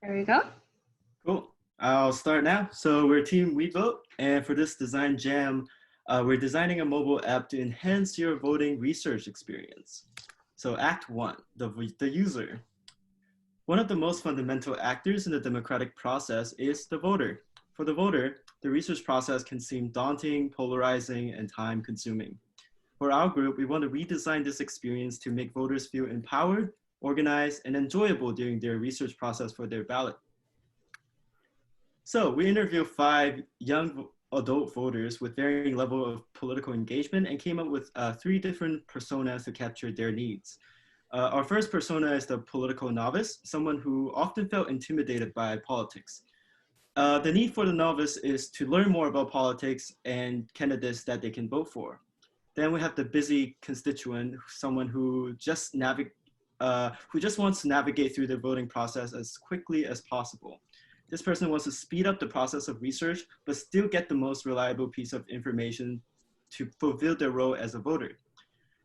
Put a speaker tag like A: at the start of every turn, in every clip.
A: There you go.
B: Cool. I'll start now. So we're Team WeVote, and for this design jam, we're designing a mobile app to enhance your voting research experience. So Act 1, the user. One of the most fundamental actors in the democratic process is the voter. For the voter, the research process can seem daunting, polarizing, and time-consuming. For our group, we want to redesign this experience to make voters feel empowered, organized, and enjoyable during their research process for their ballot. So we interviewed 5 young adult voters with varying level of political engagement and came up with 3 different personas to capture their needs. Our first persona is the political novice, someone who often felt intimidated by politics. The need for the novice is to learn more about politics and candidates that they can vote for. Then we have the busy constituent, someone who just wants to navigate through the voting process as quickly as possible. This person wants to speed up the process of research, but still get the most reliable piece of information to fulfill their role as a voter.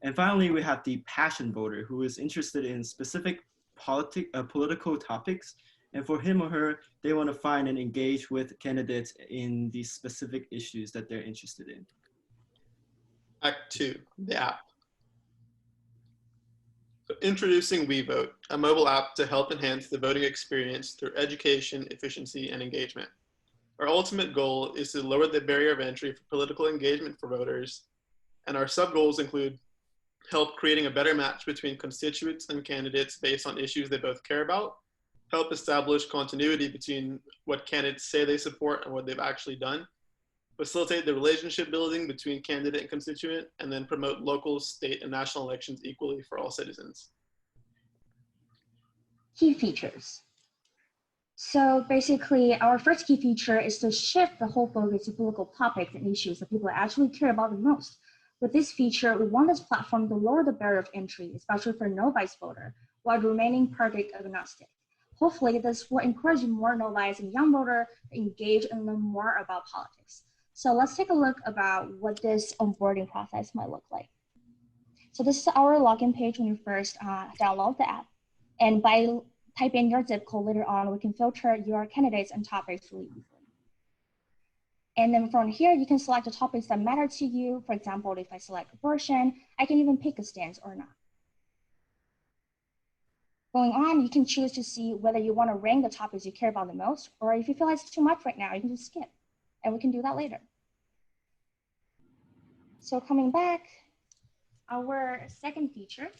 B: And finally, we have the passion voter, who is interested in specific political topics. And for him or her, they want to find and engage with candidates in these specific issues that they're interested in.
C: Act 2, the app. So introducing WeVote, a mobile app to help enhance the voting experience through education, efficiency, and engagement. Our ultimate goal is to lower the barrier of entry for political engagement for voters, and our sub-goals include help creating a better match between constituents and candidates based on issues they both care about, help establish continuity between what candidates say they support and what they've actually done, facilitate the relationship building between candidate and constituent, and then promote local, state, and national elections equally for all citizens.
A: Key features. So basically, our first key feature is to shift the whole focus to political topics and issues that people actually care about the most. With this feature, we want this platform to lower the barrier of entry, especially for novice voter, while remaining party agnostic. Hopefully, this will encourage more novice and young voter to engage and learn more about politics. So let's take a look about what this onboarding process might look like. So this is our login page when you first download the app. And by typing in your zip code later on, we can filter your candidates and topics really easily. And then from here, you can select the topics that matter to you. For example, if I select abortion, I can even pick a stance or not. Going on, you can choose to see whether you want to rank the topics you care about the most, or if you feel like it's too much right now, you can just skip. And we can do that later. So coming back, our second feature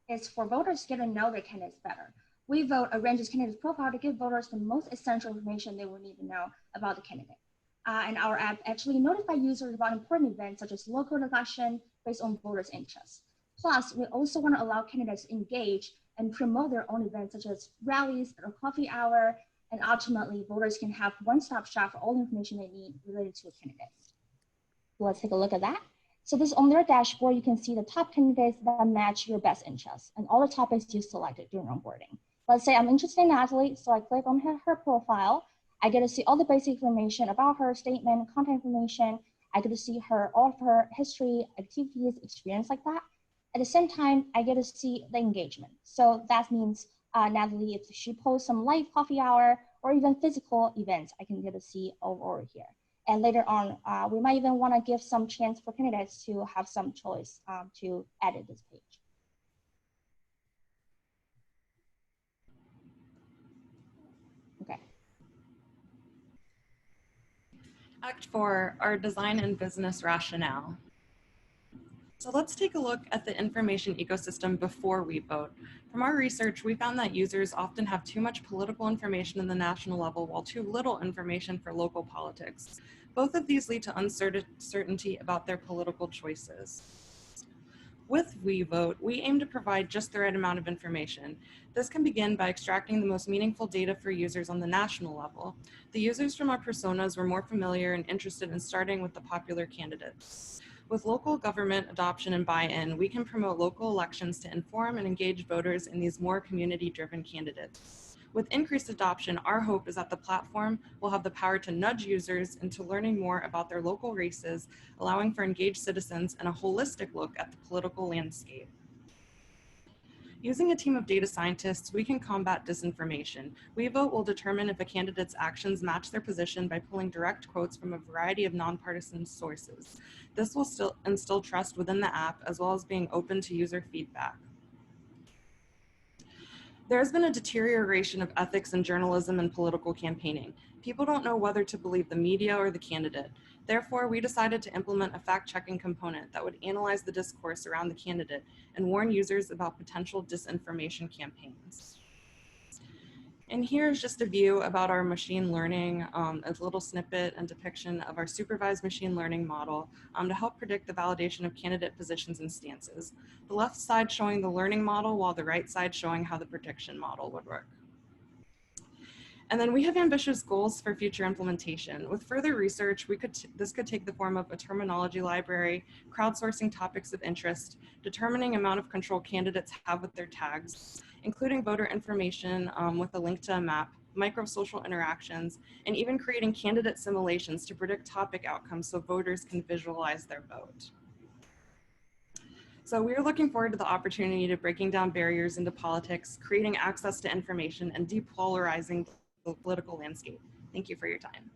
A: is for voters to get to know their candidates better. WeVote arranges candidates' profile to give voters the most essential information they will need to know about the candidate. And our app actually notifies users about important events such as local election based on voters' interests. Plus, we also want to allow candidates to engage and promote their own events such as rallies or coffee hour, and ultimately voters can have one-stop shop for all the information they need related to a candidate. Let's take a look at that. So this on their dashboard, you can see the top candidates that match your best interests and all the topics you selected during onboarding. Let's say I'm interested in Natalie, so I click on her profile. I get to see all the basic information about her statement, contact information. I get to see all of her history, activities, experience like that. At the same time, I get to see the engagement. So that means Natalie, if she posts some live coffee hour or even physical events, I can get to see over here. And later on, we might even want to give some chance for candidates to have some choice to edit this page. Okay.
D: Act 4, our design and business rationale. So let's take a look at the information ecosystem before WeVote. From our research, we found that users often have too much political information in the national level while too little information for local politics. Both of these lead to uncertainty about their political choices. With WeVote, we aim to provide just the right amount of information. This can begin by extracting the most meaningful data for users on the national level. The users from our personas were more familiar and interested in starting with the popular candidates. With local government adoption and buy-in, we can promote local elections to inform and engage voters in these more community-driven candidates. With increased adoption, our hope is that the platform will have the power to nudge users into learning more about their local races, allowing for engaged citizens and a holistic look at the political landscape. Using a team of data scientists, we can combat disinformation. WeVote will determine if a candidate's actions match their position by pulling direct quotes from a variety of nonpartisan sources. This will still instill trust within the app, as well as being open to user feedback. There has been a deterioration of ethics in journalism and political campaigning. People don't know whether to believe the media or the candidate. Therefore, we decided to implement a fact-checking component that would analyze the discourse around the candidate and warn users about potential disinformation campaigns. And here's just a view about our machine learning, a little snippet and depiction of our supervised machine learning model to help predict the validation of candidate positions and stances. The left side showing the learning model, while the right side showing how the prediction model would work. And then we have ambitious goals for future implementation. With further research, this could take the form of a terminology library, crowdsourcing topics of interest, determining amount of control candidates have with their tags, including voter information with a link to a map, micro-social interactions, and even creating candidate simulations to predict topic outcomes so voters can visualize their vote. So we're looking forward to the opportunity to breaking down barriers into politics, creating access to information, and depolarizing the political landscape. Thank you for your time.